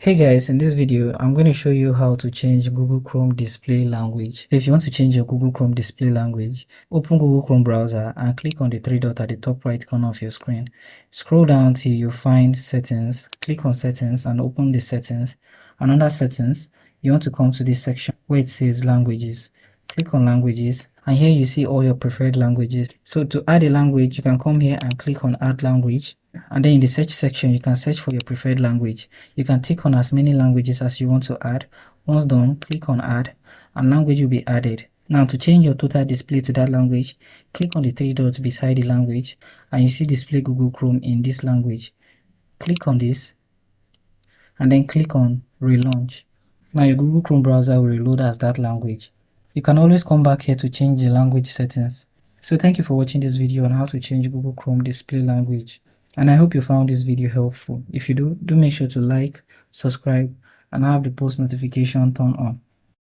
Hey guys, in this video, I'm going to show you how to change Google Chrome display language. If you want to change your Google Chrome display language, open Google Chrome browser and click on the three dots at the top right corner of your screen. Scroll down till you find settings, click on settings and open the settings. And under settings, you want to come to this section where it says languages. Click on languages and here you see all your preferred languages. So to add a language, you can come here and click on add language. And then in the search section, you can search for your preferred language. You can tick on as many languages as you want to add. Once done, click on add and language will be added. Now to change your total display to that language, click on the three dots beside the language and you see display Google Chrome in this language. Click on this and then click on relaunch. Now your Google Chrome browser will reload as that language. You can always come back here to change the language settings. So thank you for watching this video on how to change Google Chrome display language. And I hope you found this video helpful. If you do make sure to like, subscribe, and have the post notification turned on.